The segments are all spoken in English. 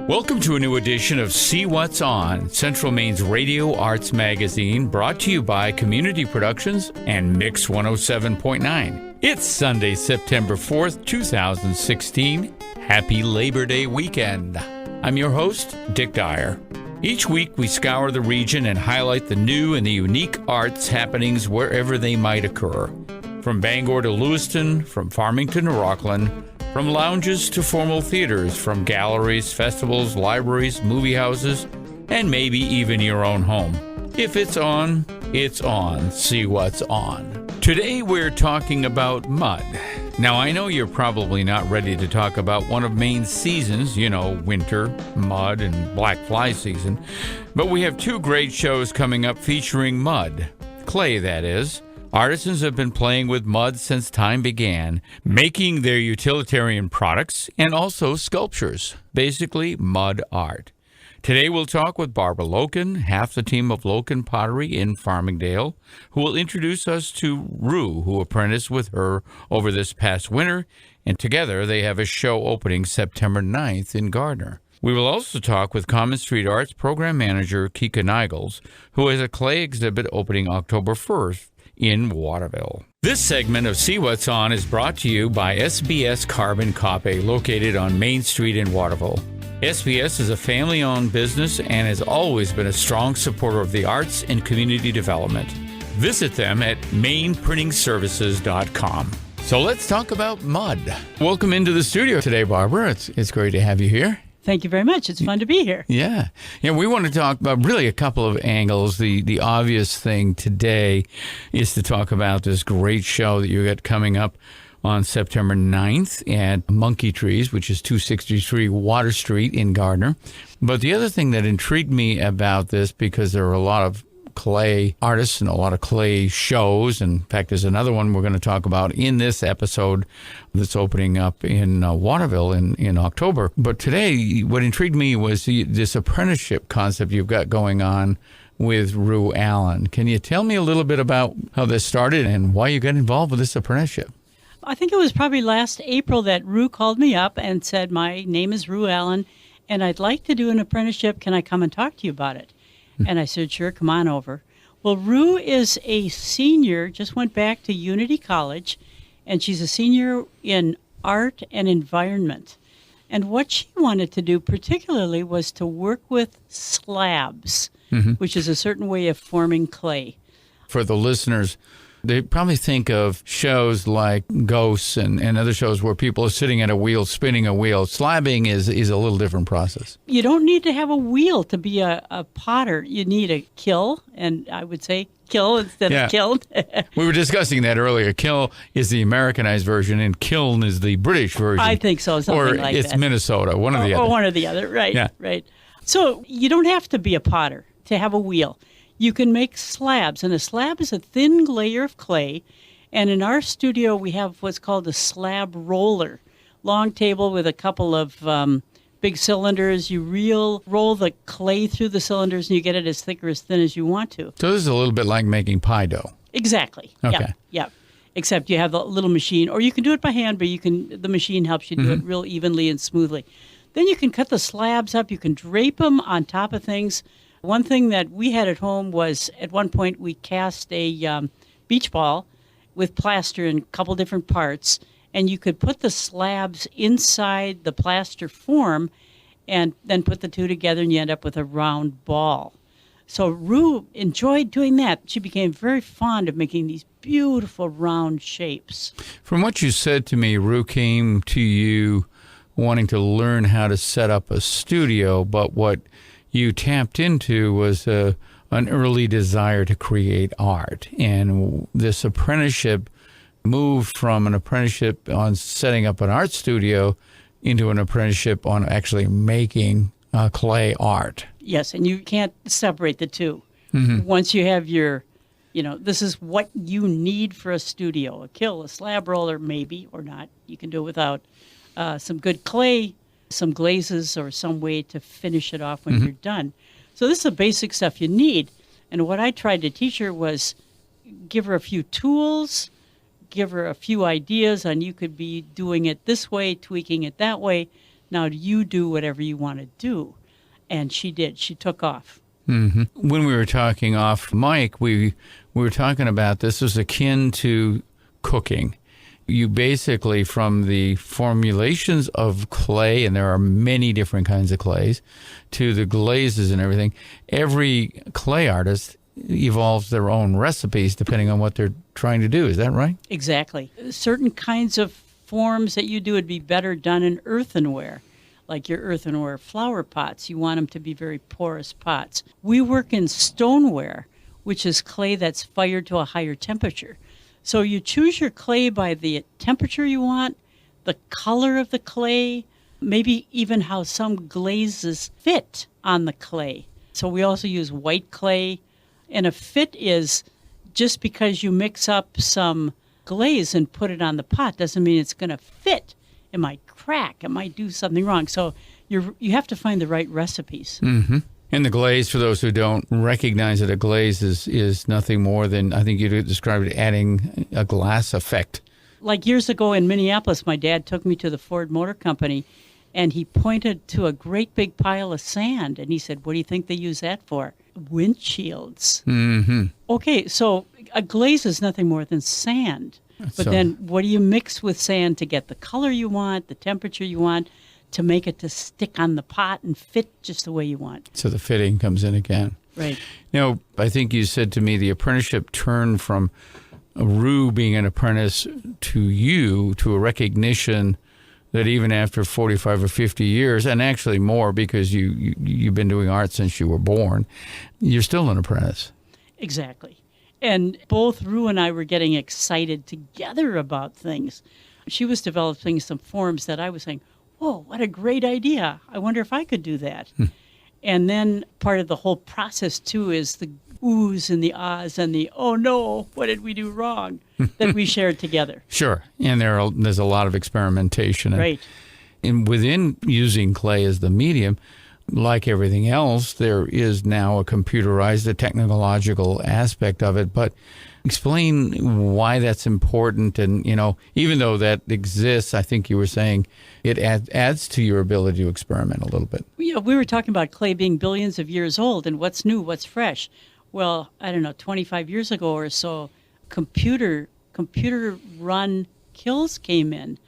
Welcome to a new edition of See What's On, Central Maine's radio arts magazine, brought to you by Community Productions and Mix 107.9. It's Sunday, September 4th, 2016. Happy Labor Day weekend. I'm your host, Dick Dyer. Each week, we scour the region and highlight the new and the unique arts happenings wherever they might occur. From Bangor to Lewiston, from Farmington to Rockland, from lounges to formal theaters, from galleries, festivals, libraries, movie houses, and maybe even your own home. If it's on, it's on. See what's on. Today we're talking about mud. Now, I know you're probably not ready to talk about one of Maine's seasons, winter, mud, and black fly season, but we have two great shows coming up featuring mud. Clay, that is. Artisans have been playing with mud since time began, making their utilitarian products and also sculptures, basically mud art. Today we'll talk with Barbara Loken, half the team of Loken Pottery in Farmingdale, who will introduce us to Rue, who apprenticed with her over this past winter, and together they have a show opening September 9th in Gardner. We will also talk with Common Street Arts Program Manager Kika Nigals, who has a clay exhibit opening October 1st in Waterville. This segment of See What's On is brought to you by SBS Carbon Copy, located on Main Street in Waterville. SBS is a family-owned business and has always been a strong supporter of the arts and community development. Visit them at mainprintingservices.com. So let's talk about mud. Welcome into the studio today, Barbara. It's great to have you here. Thank you very much. It's fun to be here. Yeah. We want to talk about really a couple of angles. The obvious thing today is to talk about this great show that you got coming up on September 9th at Monkey Trees, which is 263 Water Street in Gardner. But the other thing that intrigued me about this, because there are a lot of clay artists and a lot of clay shows. In fact, there's another one we're going to talk about in this episode that's opening up in Waterville in October. But today, what intrigued me was this apprenticeship concept you've got going on with Rue Allen. Can you tell me a little bit about how this started and why you got involved with this apprenticeship? I think it was probably last April that Rue called me up and said, my name is Rue Allen, and I'd like to do an apprenticeship. Can I come and talk to you about it? And I said, sure, come on over. Well, Rue is a senior, just went back to Unity College, and she's a senior in art and environment. And what she wanted to do particularly was to work with slabs, which is a certain way of forming clay. For the listeners, they probably think of shows like Ghosts and other shows where people are sitting at a wheel, spinning a wheel. Slabbing is a little different process. You don't need to have a wheel to be a potter. You need a kill, and I would say kill instead of kiln. We were discussing that earlier. Kill is the Americanized version, and kiln is the British version. I think so, something like that. Or it's Minnesota, one or the other. Or one or the other, right, yeah. Right. So you don't have to be a potter to have a wheel. You can make slabs, and a slab is a thin layer of clay. And in our studio, we have what's called a slab roller, long table with a couple of big cylinders. You roll the clay through the cylinders, and you get it as thick or as thin as you want to. So this is a little bit like making pie dough. Exactly. Okay. Yeah. Except you have a little machine, or you can do it by hand, but the machine helps you do it real evenly and smoothly. Then you can cut the slabs up. You can drape them on top of things. One thing that we had at home was, at one point, we cast a beach ball with plaster in a couple different parts, and you could put the slabs inside the plaster form and then put the two together, and you end up with a round ball. So Rue enjoyed doing that. She became very fond of making these beautiful round shapes. From what you said to me, Rue came to you wanting to learn how to set up a studio, but what you tapped into was an early desire to create art. And this apprenticeship moved from an apprenticeship on setting up an art studio into an apprenticeship on actually making clay art. Yes, and you can't separate the two. Once you have your, this is what you need for a studio. A kiln, a slab roller, maybe, or not. You can do it without some good clay, some glazes, or some way to finish it off when you're done. So this is the basic stuff you need. And what I tried to teach her was give her a few tools, give her a few ideas on you could be doing it this way, tweaking it that way. Now you do whatever you want to do. And she did. She took off. Mm-hmm. When we were talking off mic, we were talking about this was akin to cooking. You basically, from the formulations of clay, and there are many different kinds of clays, to the glazes and everything, every clay artist evolves their own recipes depending on what they're trying to do. Is that right? Exactly. Certain kinds of forms that you do would be better done in earthenware, like your earthenware flower pots. You want them to be very porous pots. We work in stoneware, which is clay that's fired to a higher temperature. So you choose your clay by the temperature you want, the color of the clay, maybe even how some glazes fit on the clay. So we also use white clay. And a fit is just because you mix up some glaze and put it on the pot doesn't mean it's going to fit. It might crack. It might do something wrong. So you have to find the right recipes. Mm-hmm. And the glaze, for those who don't recognize it, a glaze is nothing more than, I think you described it, adding a glass effect. Like years ago in Minneapolis, my dad took me to the Ford Motor Company, and he pointed to a great big pile of sand, and he said, "What do you think they use that for?" Windshields. Mm-hmm. Okay, so a glaze is nothing more than sand. But So- then what do you mix with sand to get the color you want, the temperature you want, to make it to stick on the pot and fit just the way you want? So the fitting comes in again. Right. Now, I think you said to me the apprenticeship turned from Rue being an apprentice to you to a recognition that even after 45 or 50 years, and actually more because you've been doing art since you were born, you're still an apprentice. Exactly. And both Rue and I were getting excited together about things. She was developing some forms that I was saying, whoa, what a great idea. I wonder if I could do that. And then part of the whole process, too, is the oohs and the ahs and the, oh, no, what did we do wrong, that we shared together. Sure. And there's a lot of experimentation. Right. And within using clay as the medium, like everything else, there is now a computerized, a technological aspect of it. But explain why that's important. And, even though that exists, I think you were saying it adds to your ability to experiment a little bit. We were talking about clay being billions of years old and what's new, what's fresh. Well, I don't know, 25 years ago or so, computer-run kilns came in.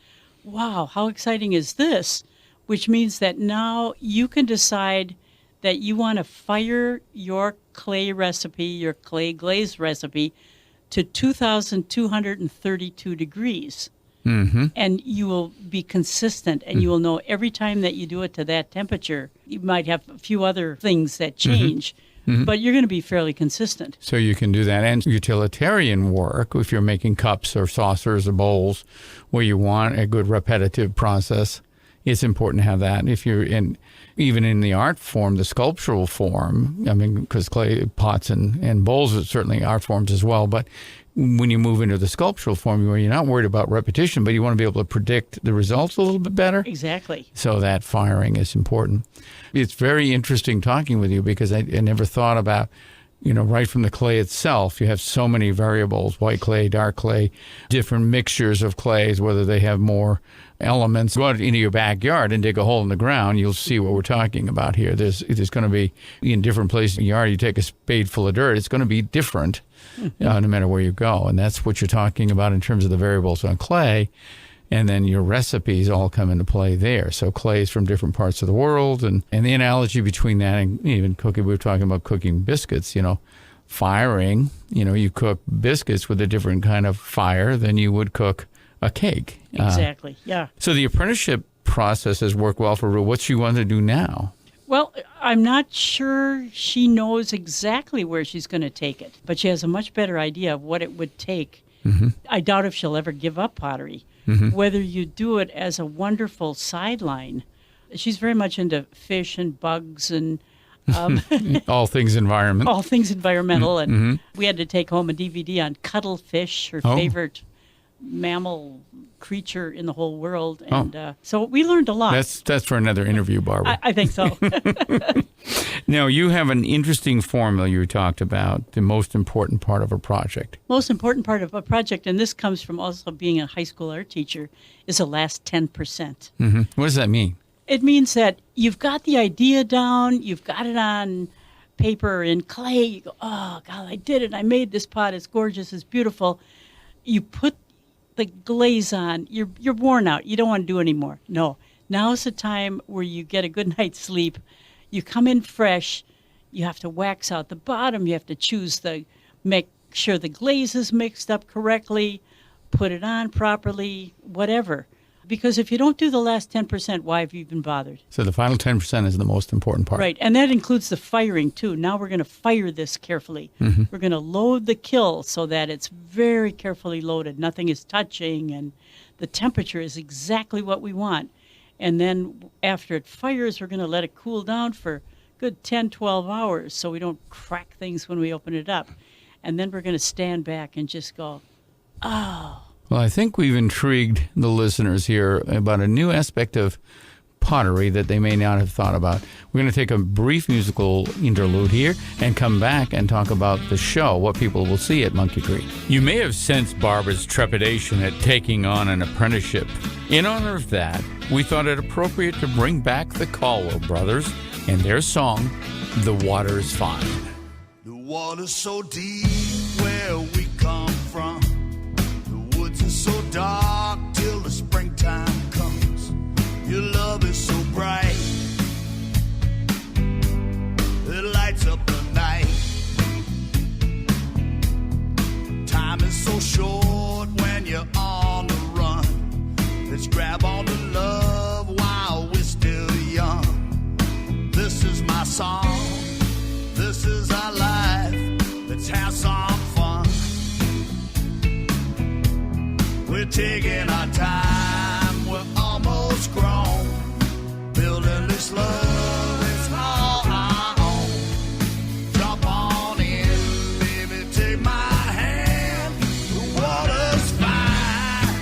Wow, how exciting is this? Which means that now you can decide that you want to fire your clay recipe, your clay glaze recipe, to 2,232 degrees. Mm-hmm. And you will be consistent, and you will know every time that you do it to that temperature. You might have a few other things that change, but you're going to be fairly consistent. So you can do that. And utilitarian work, if you're making cups or saucers or bowls where you want a good repetitive process, it's important to have that. If you're even in the art form, the sculptural form, because clay pots and bowls are certainly art forms as well, but when you move into the sculptural form where you're not worried about repetition, but you want to be able to predict the results a little bit better. Exactly. So that firing is important. It's very interesting talking with you because I never thought about, right from the clay itself, you have so many variables, white clay, dark clay, different mixtures of clays, whether they have more elements. Go out into your backyard and dig a hole in the ground, you'll see what we're talking about here. There's going to be, in different places in your yard, you take a spade full of dirt, it's going to be different no matter where you go. And that's what you're talking about in terms of the variables on clay. And then your recipes all come into play there. So clays from different parts of the world. And the analogy between that and even cooking, we were talking about cooking biscuits, firing, you cook biscuits with a different kind of fire than you would cook a cake. Exactly, yeah. So the apprenticeship process has worked well for Rue. What she wants to do now? Well, I'm not sure she knows exactly where she's going to take it, but she has a much better idea of what it would take. I doubt if she'll ever give up pottery. Whether you do it as a wonderful sideline. She's very much into fish and bugs and all things environment. all things environmental. And we had to take home a DVD on cuttlefish, her favorite mammal creature in the whole world. And so we learned a lot. That's for another interview, Barbara. I think so. Now, you have an interesting formula you talked about, the most important part of a project. Most important part of a project, and this comes from also being a high school art teacher, is the last 10%. Mm-hmm. What does that mean? It means that you've got the idea down, you've got it on paper in clay. You go, oh, God, I did it. I made this pot. It's gorgeous. It's beautiful. You put the glaze on. You're worn out. You don't want to do anymore. No. Now's the time where you get a good night's sleep. You come in fresh. You have to wax out the bottom. You have to make sure the glaze is mixed up correctly, put it on properly, whatever. Because if you don't do the last 10%, why have you even bothered? So the final 10% is the most important part. Right, and that includes the firing, too. Now we're going to fire this carefully. Mm-hmm. We're going to load the kiln so that it's very carefully loaded. Nothing is touching, and the temperature is exactly what we want. And then after it fires, we're going to let it cool down for a good 10, 12 hours so we don't crack things when we open it up. And then we're going to stand back and just go, oh. Well, I think we've intrigued the listeners here about a new aspect of pottery that they may not have thought about. We're going to take a brief musical interlude here and come back and talk about the show, what people will see at Monkey Creek. You may have sensed Barbara's trepidation at taking on an apprenticeship. In honor of that, we thought it appropriate to bring back the Caldwell Brothers and their song, The Water's Fine. The water's so deep where we come from. The woods are so dark till the springtime comes. Your love is so bright, it lights up the night. Time is so short when you're on the run. Let's grab on to love while we're still young. This is my song, this is our life. Let's have some fun. We're taking our time, we're almost grown. Building this love, it's all our own. Drop on in, baby, take my hand. The water's fine.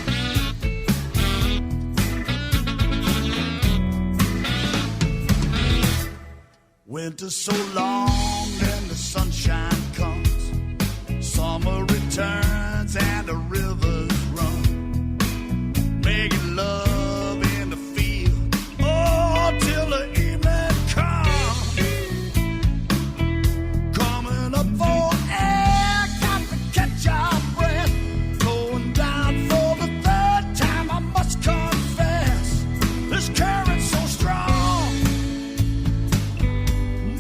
Winter's so long, then the sunshine comes. Summer returns and the rivers run. Making love in the field, oh, till the evening comes. Coming up for air, got to catch our breath. Going down for the third time, I must confess. This current's so strong,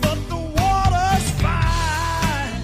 but the water's fine.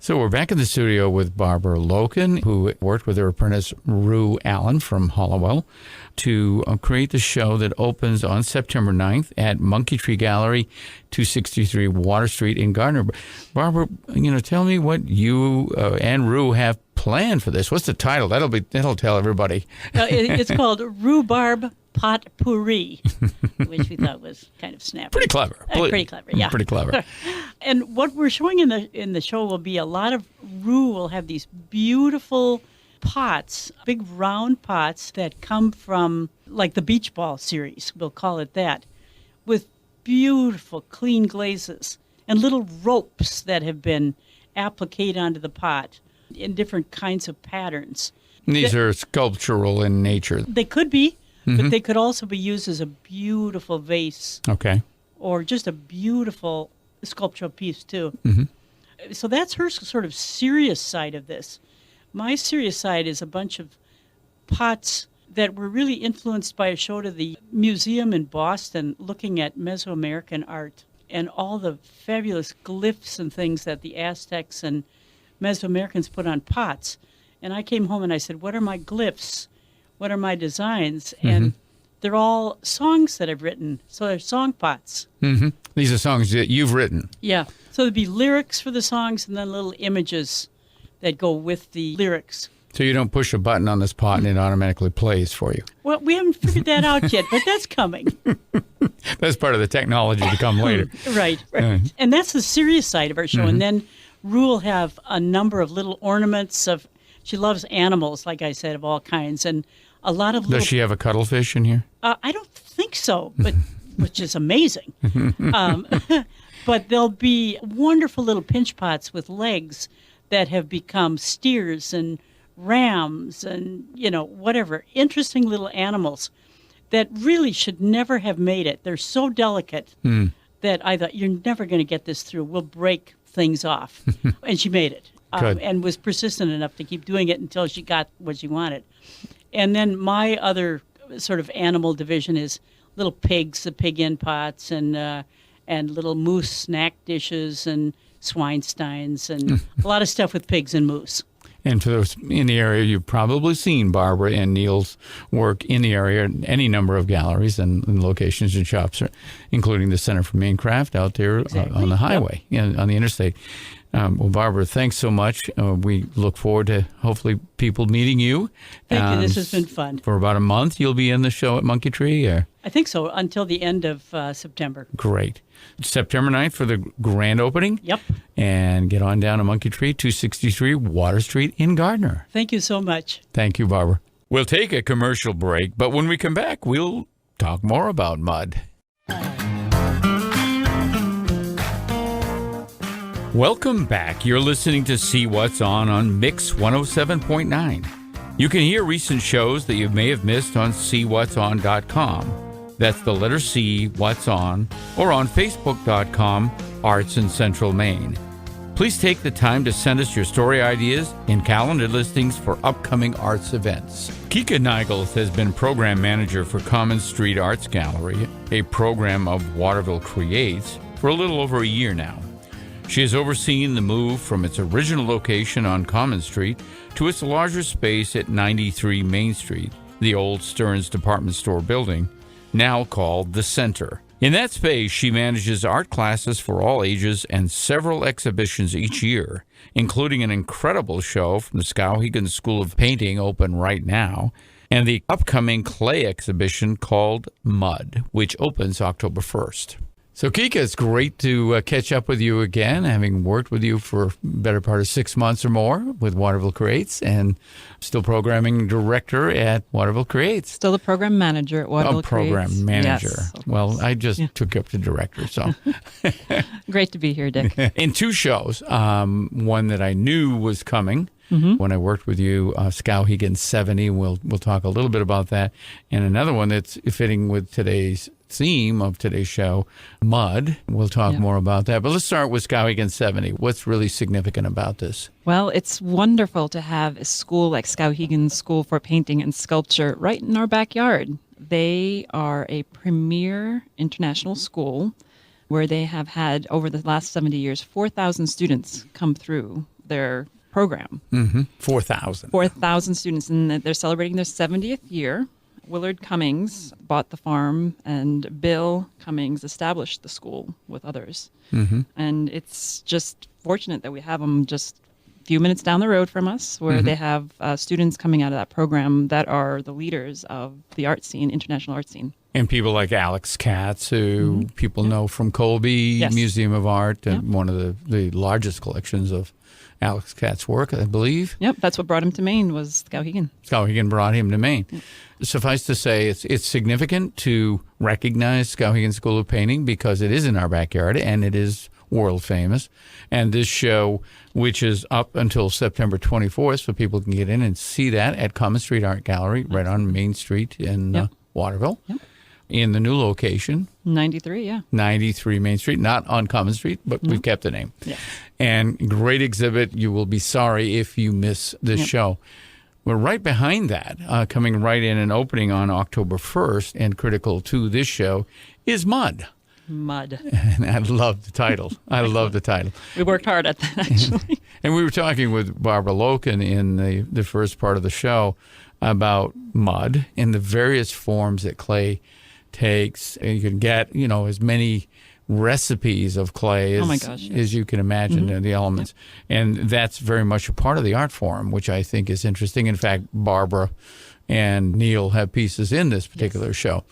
So we're back in the studio with Barbara Loken, who worked with her apprentice Rue Allen from Hollowell to create the show that opens on September 9th at Monkey Tree Gallery, 263 Water Street in Gardner. Barbara, tell me what you and Rue have planned for this. What's the title? That'll tell everybody. It's called Rhubarb Potpourri, which we thought was kind of snappy. Pretty clever. Pretty clever, yeah. Pretty clever. And what we're showing in the show will be a lot of Rue will have these beautiful pots, big round pots that come from like the beach ball series, we'll call it that, with beautiful clean glazes and little ropes that have been appliqued onto the pot in different kinds of patterns. These are sculptural in nature. They could be, but they could also be used as a beautiful vase. Okay. Or just a beautiful sculptural piece, too. So that's her sort of serious side of this. My serious side is a bunch of pots that were really influenced by a show to the museum in Boston looking at Mesoamerican art and all the fabulous glyphs and things that the Aztecs and Mesoamericans put on pots. And I came home and I said, what are my glyphs? What are my designs? And they're all songs that I've written. So they're song pots. These are songs that you've written. Yeah. So there'd be lyrics for the songs and then little images that go with the lyrics. So you don't push a button on this pot and it automatically plays for you. Well, we haven't figured that out yet, but that's coming. That's part of the technology to come later. Right. And that's the serious side of our show. And then Rue will have a number of little ornaments of, she loves animals, like I said, of all kinds, and a lot of little... Does she have a cuttlefish in here? I don't think so, but which is amazing. But there'll be wonderful little pinch pots with legs that have become steers and rams and, whatever, interesting little animals that really should never have made it. They're so delicate that I thought, you're never going to get this through. We'll break things off. And she made it and was persistent enough to keep doing it until she got what she wanted. And then my other sort of animal division is little pigs, the pig in pots, and little moose snack dishes and Swinesteins and a lot of stuff with pigs and moose. And for those in the area, you've probably seen Barbara and Neil's work in the area, any number of galleries and locations and shops, including the Center for Maine Craft out there on the highway, on the interstate. Well, Barbara, thanks so much. We look forward to hopefully people meeting you. Thank you. This has been fun. For about a month, you'll be in the show at Monkey Tree? I think so, until the end of September. Great. September 9th for the grand opening. Yep. And get on down to Monkey Tree, 263 Water Street in Gardner. Thank you so much. Thank you, Barbara. We'll take a commercial break, but when we come back, we'll talk more about mud. Welcome back. You're listening to See What's On Mix 107.9. You can hear recent shows that you may have missed on SeeWhat'sOn.com. That's the letter C, What's On, or on Facebook.com, Arts in Central Maine. Please take the time to send us your story ideas and calendar listings for upcoming arts events. Kika Nigals has been program manager for Common Street Arts Gallery, a program of Waterville Creates, for a little over a year now. She has overseen the move from its original location on Common Street to its larger space at 93 Main Street, the old Stearns department store building, now called The Center. In that space, she manages art classes for all ages and several exhibitions each year, including an incredible show from the Skowhegan School of Painting open right now, and the upcoming clay exhibition called Mud, which opens October 1st. So, Kika, it's great to catch up with you again, having worked with you for a better part of 6 months or more with Waterville Creates, and still programming director at Waterville Creates. Still the program manager at Waterville Creates. Program manager. Yes, well, I just took you up to director, so. Great to be here, Dick. In two shows, one that I knew was coming when I worked with you, Skowhegan 70. We'll talk a little bit about that. And another one that's fitting with today's theme of today's show, Mud. We'll talk more about that. But let's start with Skowhegan 70. What's really significant about this? Well, it's wonderful to have a school like Skowhegan School for Painting and Sculpture right in our backyard. They are a premier international school where they have had, over the last 70 years, 4,000 students come through their program. 4,000. 4,000 students, and they're celebrating their 70th year. Willard Cummings bought the farm, and Bill Cummings established the school with others. And it's just fortunate that we have them just a few minutes down the road from us, where they have students coming out of that program that are the leaders of the art scene, international art scene. And people like Alex Katz, who people know from Colby Museum of Art, and one of the largest collections of Alex Katz's work, I believe. Yep, that's what brought him to Maine, was Skowhegan. Skowhegan brought him to Maine. Suffice to say, it's significant to recognize Skowhegan School of Painting because it is in our backyard and it is world famous. And this show, which is up until September 24th, so people can get in and see that at Common Street Art Gallery, right on Main Street in Waterville. In the new location. 93, 93 Main Street, not on Common Street, but we've kept the name. And great exhibit. You will be sorry if you miss this show. We're right behind that, coming right in and opening on October 1st, and critical to this show is Mud. Mud. And I love the title. I love the title. We worked hard at that, actually. And we were talking with Barbara Loken in the first part of the show about mud and the various forms that clay takes. And you can get, as many recipes of clay as you can imagine, the elements. And that's very much a part of the art form, which I think is interesting. In fact, Barbara and Neil have pieces in this particular show.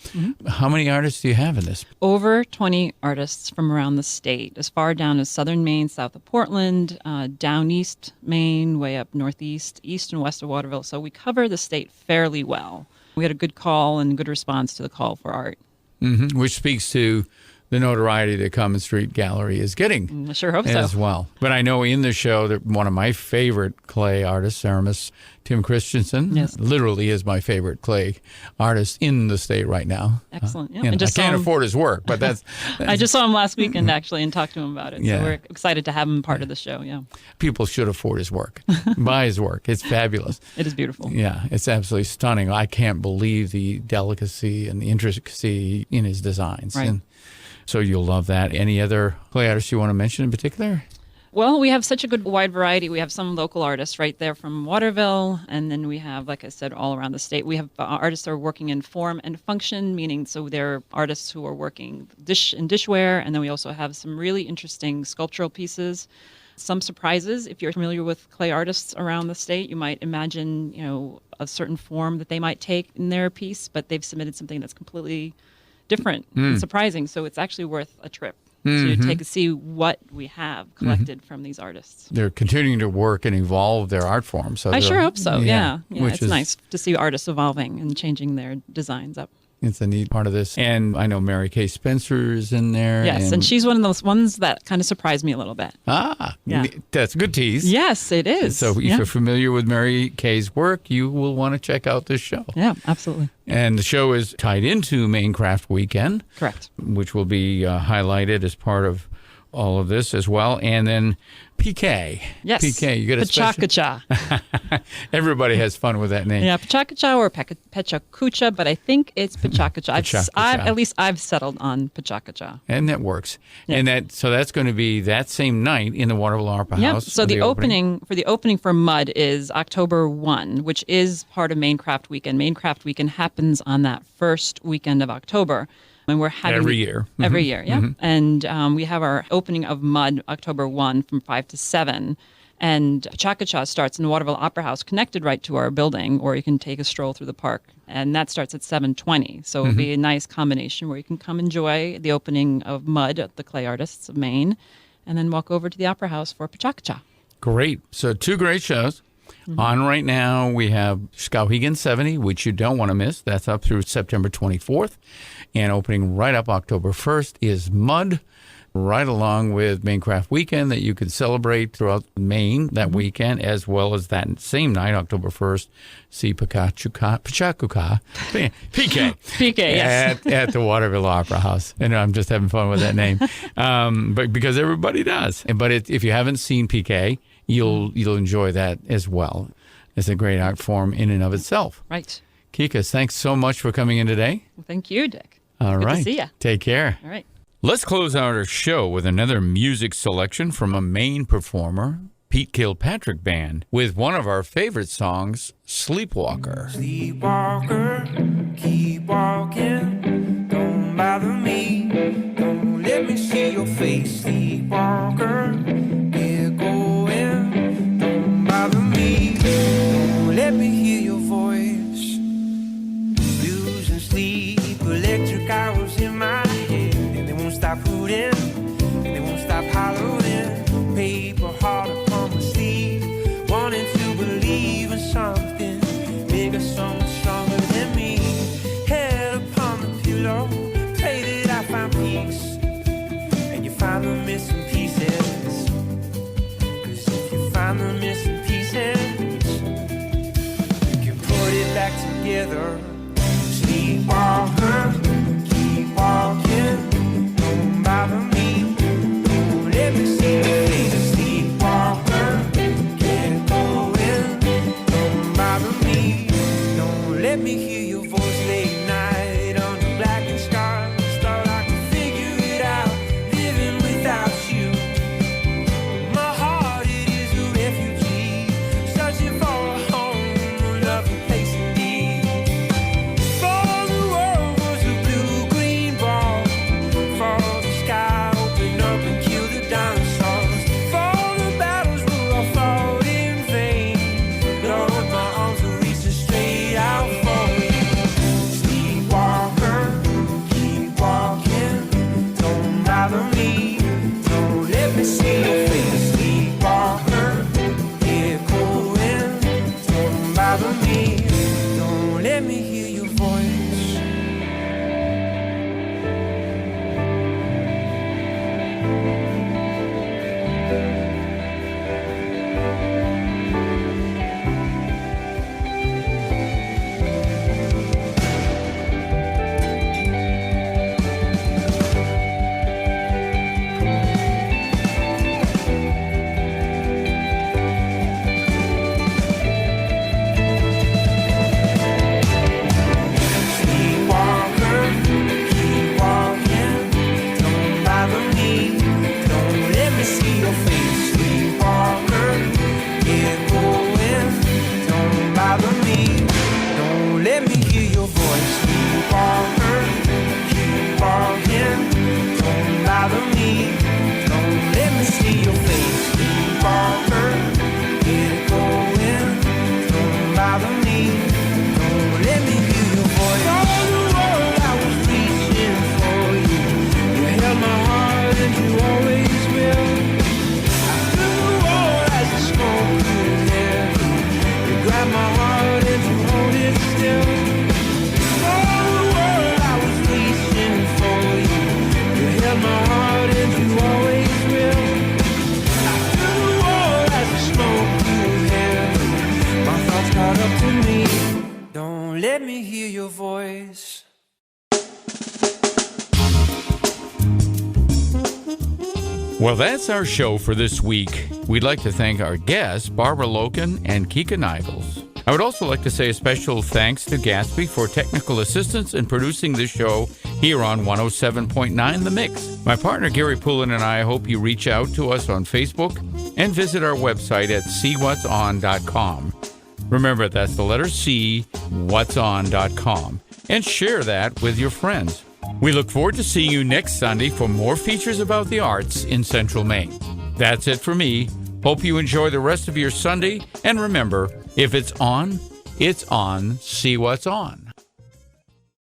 How many artists do you have in this? Over 20 artists from around the state, as far down as southern Maine, south of Portland, down east Maine, way up northeast, east and west of Waterville. So we cover the state fairly well. We had a good call and good response to the call for art. Which speaks to the notoriety that Common Street Gallery is getting. I sure hope so. As well. But I know in the show that one of my favorite clay artists, ceramist Tim Christensen, literally is my favorite clay artist in the state right now. Excellent. And I can't afford his work, but that's... I just saw him last weekend, actually, and talked to him about it. So we're excited to have him part of the show, People should afford his work. Buy his work. It's fabulous. It is beautiful. Yeah, it's absolutely stunning. I can't believe the delicacy and the intricacy in his designs. Right. And so you'll love that. Any other clay artists you want to mention in particular? Well, we have such a good wide variety. We have some local artists right there from Waterville, and then we have, like I said, all around the state. We have artists that are working in form and function, meaning so they're artists who are working dishware, and then we also have some really interesting sculptural pieces. Some surprises. If you're familiar with clay artists around the state, you might imagine, a certain form that they might take in their piece, but they've submitted something that's completely different and surprising. So it's actually worth a trip to see what we have collected from these artists. They're continuing to work and evolve their art form. So I sure hope so. Yeah. Which It's nice to see artists evolving and changing their designs up. It's a neat part of this. And I know Mary Kay Spencer is in there. Yes, and she's one of those ones that kind of surprised me a little bit. That's a good tease. Yes, it is. So if you're familiar with Mary Kay's work, you will want to check out this show. Yeah, absolutely. And the show is tied into Maine Craft Weekend. Correct. Which will be highlighted as part of all of this as well. And then PK. Yes. PK. You got a Pachakucha. Everybody has fun with that name. Yeah, Pachakucha or Pechakucha, but I think it's Pachakucha. At least I've settled on Pachakucha. And that works. Yeah. And so that's going to be that same night in the Waterville Opera House. So the opening for Mud is October 1, which is part of Maine Craft Weekend. Maine Craft Weekend happens on that first weekend of October. And we're having every year. Every year, yeah. And we have our opening of Mud October 1 from 5 to 7. And Pachakucha starts in the Waterville Opera House, connected right to our building, or you can take a stroll through the park. And that starts at 7:20. So it'll be a nice combination where you can come enjoy the opening of Mud, the clay artists of Maine, and then walk over to the Opera House for Pachakucha. Great. So 2 great shows. On right now, we have Skowhegan 70, which you don't want to miss. That's up through September 24th. And opening right up October 1st is Mud, right along with Maine Craft Weekend that you could celebrate throughout Maine that weekend, as well as that same night, October 1st, see Pachakucha, PK. PK, yes. At the Waterville Opera House. And I'm just having fun with that name. But because everybody does. But if you haven't seen PK, you'll enjoy that as well. It's a great art form in and of itself. Right. Kika, thanks so much for coming in today. Well, thank you, Dick. All right. Good to see you. Take care. All right. Let's close out our show with another music selection from a Maine performer, Pete Kilpatrick Band with one of our favorite songs, Sleepwalker. Sleepwalker, keep walking, don't bother me, don't let me see your face. Sleepwalker, get going, don't bother me, don't let me hear your voice. Losing sleep, electric hours in my head, and they won't stop hooting, and they won't stop hollering. Paper heart upon my sleeve, wanting to believe in something bigger, so much stronger than me. Head upon the pillow, pray that I find peace, and you find the missing pieces. 'Cause if you find the missing pieces, you can put it back together. Sleepwalker, keep walking, don't bother me, don't let me see your face. Sleepwalker, get going, don't bother me, don't let me hear your voice late night under blackened skies. Thought I could figure it out, living without you. My heart, it is a refugee, searching for a home, a lovely place indeed. For the world was a blue-green ball, for the sky open up and kill the dinosaurs. For the battles were all fought in vain, Lord, my arms are reaching straight out for you. Sleepwalker, keep walking, don't bother me, don't let me see your face. Sleepwalker, get going, don't bother me, don't let me hear your voice. Sleepwalker, keep walking, don't bother me, don't let me see your face. Sleepwalker, get going, don't bother me, don't let me hear your voice. Sleepwalker, keep walking, don't bother me, don't let me see your face. Sleepwalker, get going, don't bother me, don't let me hear your voice. All the world I was reaching for you, you held my heart and you always will. After the war as the smoke grew heavy, you grabbed my heart and you hold it still. All the world I was reaching for you, you held my heart and you always will. After the war as the smoke grew heavy, my thoughts caught up to me, don't let me hear your voice. Well, that's our show for this week. We'd like to thank our guests, Barbara Loken and Kika Nigals. I would also like to say a special thanks to Gatsby for technical assistance in producing this show here on 107.9 The Mix. My partner Gary Poulin and I hope you reach out to us on Facebook and visit our website at seewhatson.com. Remember, that's the letter C, whatson.com, and share that with your friends. We look forward to seeing you next Sunday for more features about the arts in Central Maine. That's it for me. Hope you enjoy the rest of your Sunday, and remember, if it's on, See What's On.